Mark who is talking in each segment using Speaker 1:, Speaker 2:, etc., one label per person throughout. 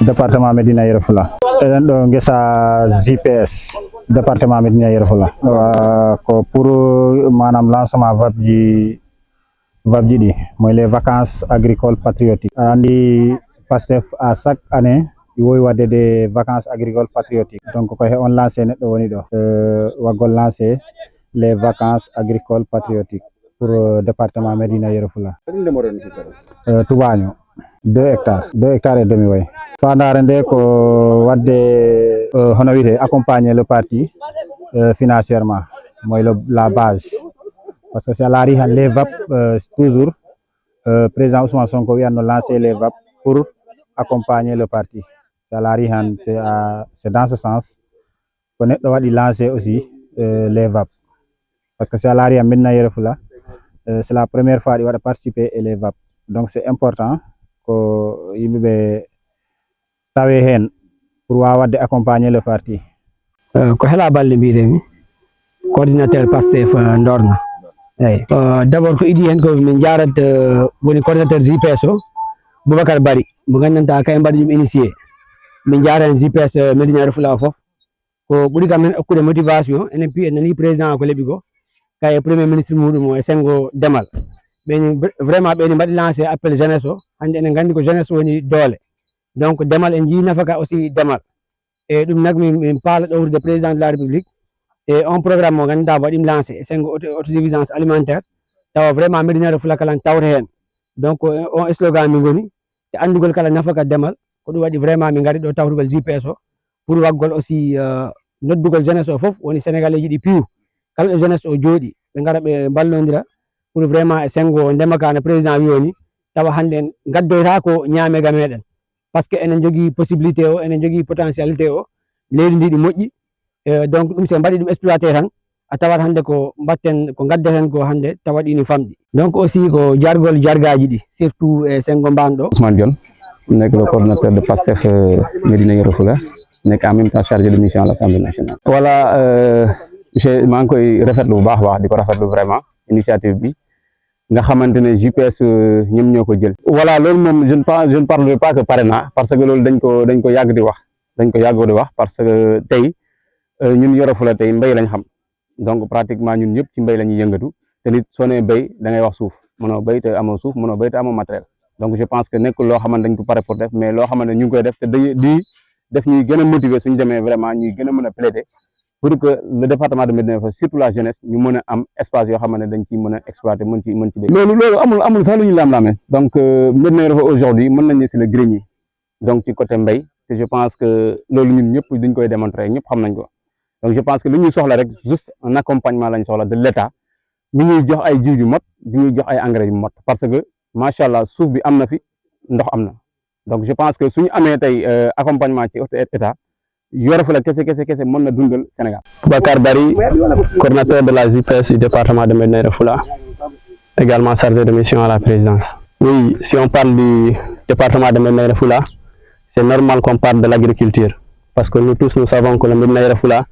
Speaker 1: département Médina Yoro Fula. Eɗen ɗo ngesa GPS département Médina Yoro Fula. Ko pour manam lancement VAP ɗi moy les vacances agricoles patriotiques. Andi Pastef à chaque année woy wadde des vacances agricoles patriotiques. Donc ko he on lancé neɗɗo woni ɗo waggol lancé les vacances agricoles patriotiques pour département Médina Yoro Fula. Tubaño 2 hectares 2 hectares et demi way. Fandare nde ko wadde hono wite accompagner le parti financièrement moy la base, parce que c'est la rihan les VAP toujours président Ousmane Sonko wi no lancer les VAP pour accompagner le parti. C'est la rihan c'est dans ce sens ko neddo wadi lancer aussi les VAP, parce que c'est la rihan Médina Yoro Fula c'est la première fois di wada participer et les VAP, donc c'est important ko yimbe tawe hen pour wadde accompagner le parti.
Speaker 2: Ko hela balle mbiremi coordinateur Pastef Ndorna. D'abord ko idi hen ko min jarat woni coordinateur JPS o Boubacar Bari mo gandanta kay mbadi dum initier min jaran JPS Médina Yoro Fula fof ko buri kam men okkude motivation enen pi en nani président ko lebi go kay premier ministre mudum e sengo demal be vraiment be mbadi lancer appel jeunesse o hande en gandi ko jeunesse woni dole, donc demal en ji nafaka aussi demal et dum nak min parle do de président de la république et un programme mo ganda wadim lancer e sengo autosuffisance alimentaire taw vraiment Médina Yoro Fula kala tawre hen, donc on slogan mi goni te andugol kala nafaka demal ko dum wadi vraiment mi ngari do tawrugol GPS o pour waggol aussi noddugol jeunesse o fof woni sénégalais jidi piu kala jeunesse o jodi be ngara be ballondira pour vraiment e sengo ndemaka na président wi woni tawa hande gaddoyta ko nyame ga meden, parce que enen jogi possibilité o enen jogi potentialité o leydi ndi di moƴƴi, donc dum se mbadi dum exploiter tan a tawat hande ko batten ko gaddeten ko hande tawadi ni famdi. Donc aussi ko jargol jargaji di surtout e sengo mbando
Speaker 3: Ousmane Dione nek le coordinateur de Pastef Médina Yoro Fula nek en même temps chargé de mission à l'Assemblée nationale. Voilà, je maa ngi koy rafetlu bu baax di ko rafetlu vraiment initiative bi nga xamantene GPS ñoom ñoo ko jël. Voilà, loolu moom je ne parlerai pas que parrainage, parce que loolu dañ ko yàgg di wax parce que tey ñun Yoro Fula tey mbéy lañ xam, donc pratiquement ñun ñëpp ci mbéy la ñuy yëngatu te nit soo nee béy da ngay wax suuf, mënoo béy te amoo suuf, mënoo béy te amoo matériel. Donc je pense que nekkul loo xamante dañ ko pare pour def, mais loo xamante ñu ngi koy def te di def ñuy gën a motiver suñu demee vraiment ñuy gën a mën a plaider pour que le département de Médina Yoro Fula, surtout la jeunesse, ñu mën a am espace yoo xamante dañ ciy mën a exploiter mën ci béy. Loolu amul sax lu ñu lam-lamee, donc Médina Yoro Fula aujourd'hui mën nañ ne c'est le grenier donc ci côté mbéy, te je pense que loolu ñun ñëpp duñ koy démontrer, ñëpp xam nañ ko. Donc je pense que lu ñuy soxla rek juste un accompagnement lañ soxla de l'État, ñu ñuy jox ay jiw yu mot, di ñuy jox ay engrais yu mot, parce que machallah suuf bi am na fi, ndox am na. Donc je pense que suñu amee tey accompagnement ci État Yoro Fula kese mën na dundal Sénégal.
Speaker 4: Boubacar Bari, coordinateur de la JPS du département de Médina Yoro Fula, également chargé de mission à la présidence. Oui, si on parle du département de Médina Yoro Fula, c'est normal qu'on parle de l'agriculture, parce que nous tous nous savons que le Médina Yoro Fula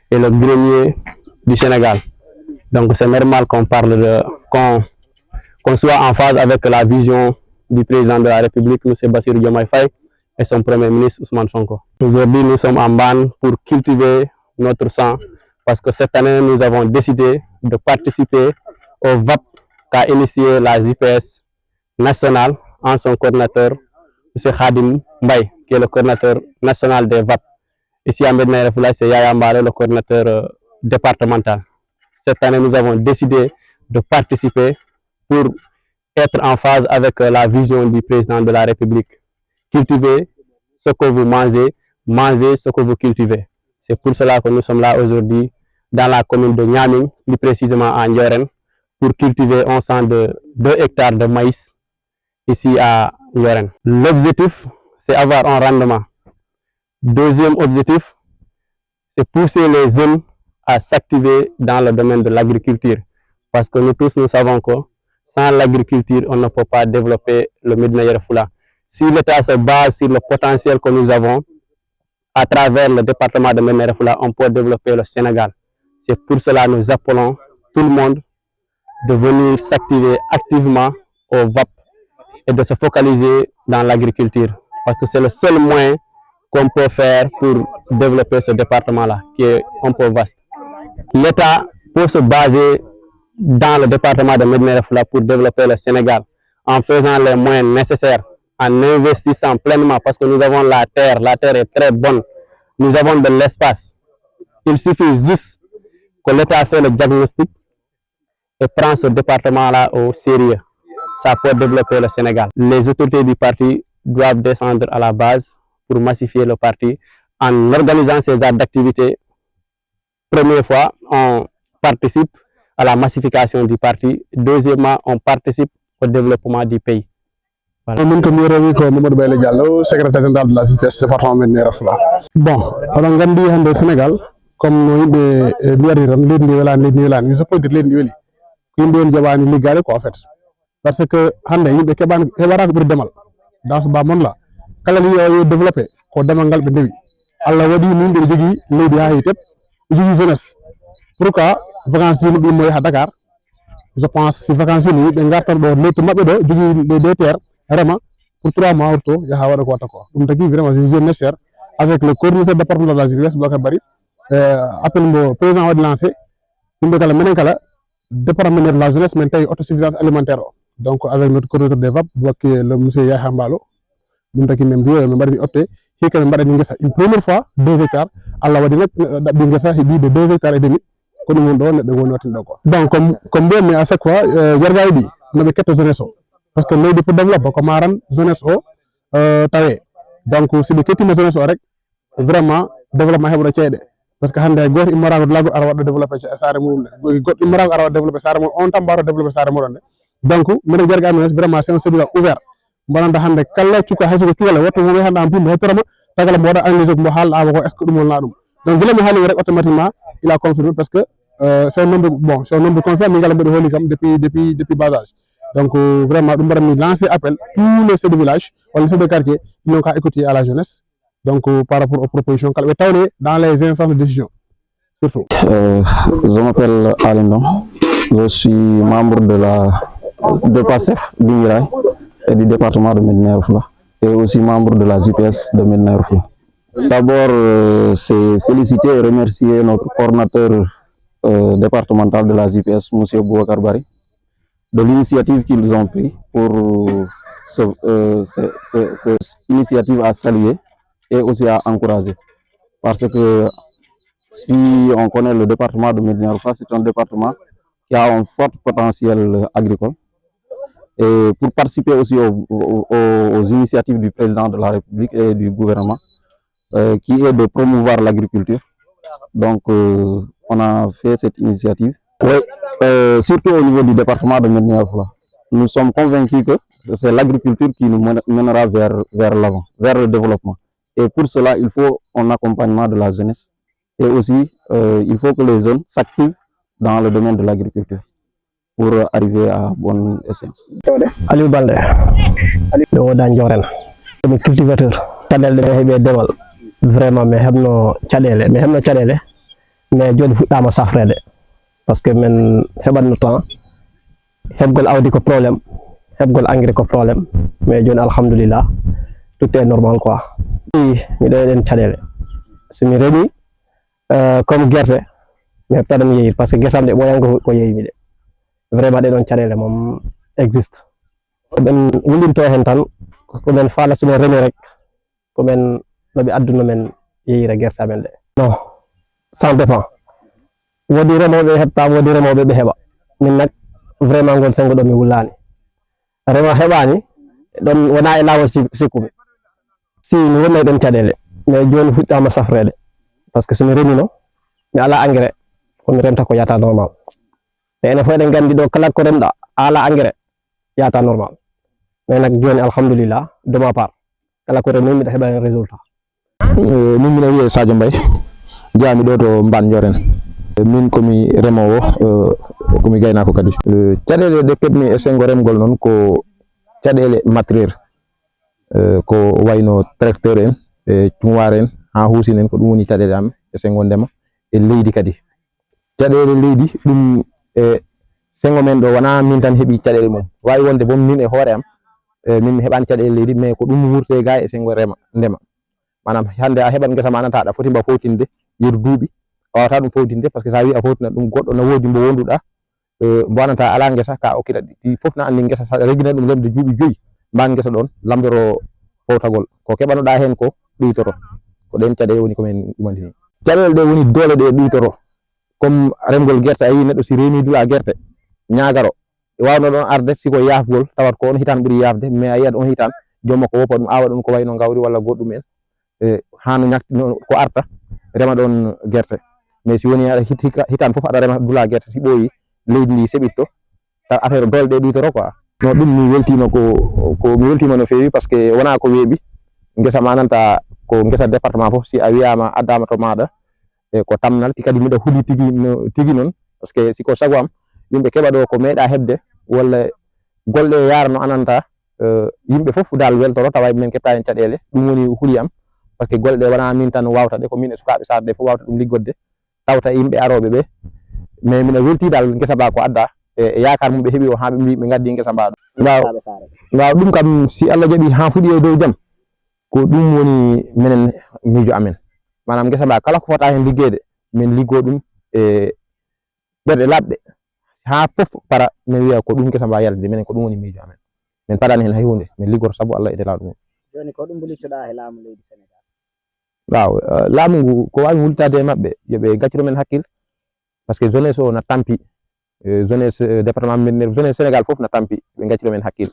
Speaker 4: est le grenier du Sénégal. Donc c'est normal qu'on parle qu'on soit en phase avec la vision du président de la République, M. Bassirou Diomaye Faye, et son premier ministre Ousmane Sonko. Aujourd'hui, nous sommes en banne pour cultiver notre sang, parce que cette année, nous avons décidé de participer au VAP qu'a initié la JPS nationale en son coordinateur, M. Khadim Mbaye, qui est le coordinateur national des VAP. Ici à Médina Yoro Fula, c'est Yaya Mbare, le coordinateur départemental. Cette année, nous avons décidé de participer pour être en phase avec la vision du président de la République. Cultivez ce que vous mangez, mangez ce que vous cultivez. C'est pour cela que nous sommes là aujourd'hui dans la commune de Niaming, plus précisément à Nyoren, pour cultiver un champ de 2 hectares de maïs ici à Nyoren. L'objectif, c'est avoir un rendement. Deuxième objectif, c'est pousser les jeunes à s'activer dans le domaine de l'agriculture. Parce que nous tous, nous savons que sans l'agriculture, on ne peut pas développer le Médina Yoro Fula. Si l'État se base sur le potentiel que nous avons, à travers le département de Médina Yoro Fula, on peut développer le Sénégal. C'est pour cela que nous appelons tout le monde de venir s'activer activement au VAP et de se focaliser dans l'agriculture. Parce que c'est le seul moyen qu'on peut faire pour développer ce département-là, qui est un peu vaste. L'État peut se baser dans le département de Médina Yoro Foulah pour développer le Sénégal en faisant les moyens nécessaires, en investissant pleinement, parce que nous avons la terre est très bonne, nous avons de l'espace. Il suffit juste que l'État fait le diagnostic et prend ce département-là au sérieux. Ça peut développer le Sénégal. Les autorités du parti doivent descendre à la base pour massifier le parti en organisant ces actes d'activité. Première fois, on participe à la massification du parti. Deuxièmement, on participe au développement du pays. Voilà.
Speaker 5: Secrétaire général de la JPS département Médina Yoro Foulah. Bon, alors ngandi hande Sénégal comme no yimɓe mbiyata tan leydi ndi welani mi sappo dir leydi ndi weeli ko yimɓe woni jaɓani liggade quoi en fait parce que hande yimɓe heɓata ko ɓuuri demal dans ce bas monde là kala ni yo développé ko demal ngal ɓe ndewi Allah waɗi ni yimɓe jogui leydi ha heewi jogui jeunesse pourquoi vacances ji ɗum mo yaha Dakar je pense si vacances ni yimɓe gartan ɗo leydi maɓɓe ɗo jogui des terres vraiment pour 3 mois orto yaha waɗa ko watta ko ɗum tagui vraiment c'est nécessaire avec le coordinateur départemental de la JPS Boubacar Bari appel mo président waɗi lancé yimɓe kala minen kala département de la jeunesse min tawi autosuffisance alimentaire o donc avec notre coordinateur des VAP wakki le monsieur Yaha Mbalo ɗum tagui min mbiyo min mbaɗani opté hikka min mbaɗani guessa une première fois 2 hectares Allah waɗi nak ɗaɓɓi guessa heeɓi de 2 hectares et demi ko ɗum woni ɗo neɗɗo woni wattini ɗo ko donc comme mbiyatmi à chaque fois jargaji ɗi noɓe ketto jeunesse o parce que leydi pour développe ko maran jeunesse o tawe donc si ɓe kettima jeunesse o rek vraiment développement heɓɗo ceeɗe parce que hande goto immorako lago ara waɗɗo développé sare muɗum nde goɗɗo immorako ara waɗa développé sare muɗum on tan mbawa développé sare muɗon nde donc minen jargami vraiment c'est un séminaire ouvert mbaɗanta hande kala cuka hay soko cukalе watto mo hande an pimbo hottoroma tagala mo waɗa engagé ko mo haalɗama ko est ce que ɗum wonna ɗum donc guila mi haali rek automatiquement il a confirmé parce que c'est un nombre confiant min ngala mbiɗo hooli kam depuis bas âge donc vraiment ɗum mbaɗami lancer appel tous les chefs de village walla chefs de quartier ils n'ont qu'à écouter à la jeunesse donc par rapport aux propositions kala ɓe tawne dans les instances de décision surtout.
Speaker 6: Je m'appelle Alindon, je suis membre de PASTEF d'Ingiraï et du département de Médina Yoro Foulah et aussi membre de la JPS de Médina Yoro Foulah. D'abord, c'est féliciter et remercier notre coordinateur départemental de la JPS, M. Boubacar Bari, de l'initiative qu'ils ont prise pour cette initiative à saluer et aussi à encourager. Parce que si on connaît le département de Médina Yoro Foulah, c'est un département qui a un fort potentiel agricole. Et pour participer aussi aux initiatives du président de la République et du gouvernement, qui est de promouvoir l'agriculture. Donc, on a fait cette initiative. Oui, surtout au niveau du département de Médina Yoro Foulah. Nous sommes convaincus que c'est l'agriculture qui nous mènera vers l'avant, vers le développement. Et pour cela, il faut un accompagnement de la jeunesse. Et aussi, il faut que les jeunes s'activent dans le domaine de l'agriculture pour arriver à bonne essence.
Speaker 7: Aliou Balde, Aliou Danjoren, comme cultivateur, cadelle de hebe demal, vraiment, mais hebno cadelle, mais jodi fuɗɗama safrede, parce que men heɓanno temps, heɓgol awdi ko problème, heɓgol engrais ko problème, mais joni alhamdulillah, tout est normal quoi. Miɗo eɗen caɗele, somi reemi comme guerte, mi heɓta ɗum yeyir, parce que guertam ɗe ɓoyanko ko yeyimi ɗe. Vraiment ɗe ɗon caɗele mom existe ɓen wundinto hen tan koɓen faala somin remi rek koɓen noɓe adduno men yeyira guerte amen ɗe non ça dépend woodi remoɓe heɓta woodi remoɓe ɓe heɓa min nak vraiment ngol sengo ɗo mi wullani remo heɓani ɗon wona e lawol sikkumi si mi wonnay ɗen caɗele mais joni fuɗɗama safrede par ce que somi remino mi ala engrais komi remta ko yata normal te ene fof eɗen gandi ɗo kala ko remɗa ala engrais yata normal mais nak joni alhamdulillah de ma part kala ko remi miɗa heɓa résultat.
Speaker 6: Min mbiɗa wiye Sadio Mbaye jami ɗo to Mban Joren min komi remowo komi gaynako kadi caɗele ɗe keɓmi e sengo remgol noon ko caɗele matériel ko wayno tracteur en e cumwar en ha husine en ko ɗum woni caɗele am e sengo ndema e leydi kadi caɗele leydi ɗum e sengo men ɗo wona min tan heeɓi caɗele mum wawi wonde bom min e hoore am min mi heɓani caɗele leydi mais ko ɗum wurte ga e sengo ndema manam hande a heɓat ngesa ma nanta aɗa foti mba fowtinde yeru duuɓi a wawata ɗum fowtinde par ce que sa wi a fowtina ɗum goɗɗo no woodi mbo wonduɗa mbo annata ala ngesa ka okkita ɗi fof na andi ngesa sa regina ɗum lemde duuɓi 5 mban ngesa ɗon lamdoro fowtagol ko keɓanoɗa hen ko ɗuytoro ko ɗen caɗele woni komin ɗumantini caɗele ɗe woni doole ɗe ɗuytoro comme remgol guerte a yi neɗɗo si remi dula guerte ñagaro wawno ɗon arde siko yafgol tawat ko on hitan ɓuuri yafde mais a yiyat on hitan jomma ko woppa ɗum awa ɗum ko wayno gawri walla goɗɗum en hano ñakti ko arta rema ɗon guerte mais si woni aɗa hitan fof aɗa rema dula guerte si ɓooyi leydi ndi seɓitto taw affaire doole ɗe ɗuytoro quoi no ɗum mi weltima ko mi weltima no fewi par ce que wona ko weeɓi ngesa ma nanta ko ngesa département fof si a wiyama addama to maɗa ko tamnal ti kadi miɗa huuli tigi noon par ce que siko sago am yimɓe keɓa ɗo ko meeɗa heɓde walla golɗe yara no ananta yimɓe fof dal weltoro tawa min ketta hen caɗele ɗum woni huuli am par ce que golɗe wona min tan wawta ɗe ko min e sukaɓe sarde fof wawta ɗum liggodde tawta yimɓe aroɓe ɓe mais miɗa welti dal ngesa ba ko adda e yakar mum ɓe heeɓi o ha ɓe mbi ɓe gaddi ngesa mba ɗo ɗum kam si Allah jaaɓi ha fuɗi e dow jaam ko ɗum woni minen miijo amen manam ngesa mba kala ko fota hen liggede min liggo ɗum e ɓerɗe labɗe ha fof para min wiya ko ɗum ngesa mba yalde minen ko ɗum woni miijo amen min parani hen hay hunde min liggoto saabu Allah e delaɗo mum
Speaker 8: joni ko ɗum bolitoɗa e laamu leydi Sénégal
Speaker 6: waaw laamu ngu ko wawi hultade e maɓɓe yoɓe gacciro men hakkil par ce que jeunesse o na tampi jeunesse département Médina jeunesse Sénégal fof na tampi ɓe gacciro men hakkil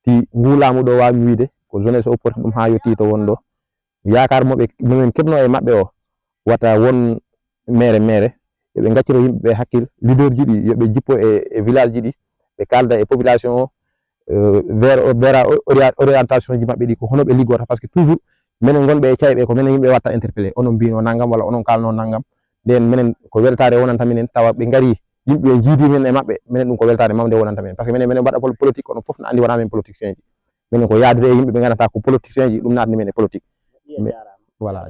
Speaker 6: ti ngu laamu ɗo wawmi wiide ko jeunesse o porti ɗum ha yetti to wonɗo yakar moɓe momin keɓno e maɓɓe o wata won mere yoɓe gacciro yimɓeɓe hakkil leader ji ɗi yoɓe jippo e village ji ɗi ɓe kalda e population o vers orientation ji maɓɓe ɗi ko hono ɓe liggota par ce que toujours minen gonɓe e cayɓe ko minen yimɓe watta interpellé onon mbino naggam walla onon kalno naggam nden minen ko weltare wonanta minen tawa ɓe gari yimɓe jiidi men e maɓɓe minen ɗum ko weltare mawde wonanta men par ce que minen mbaɗa politique onon fof no andi wona men politicien ji minen ko yaadude e yimɓe ɓe gandata ko politicien ji ɗum natni men e politique voilà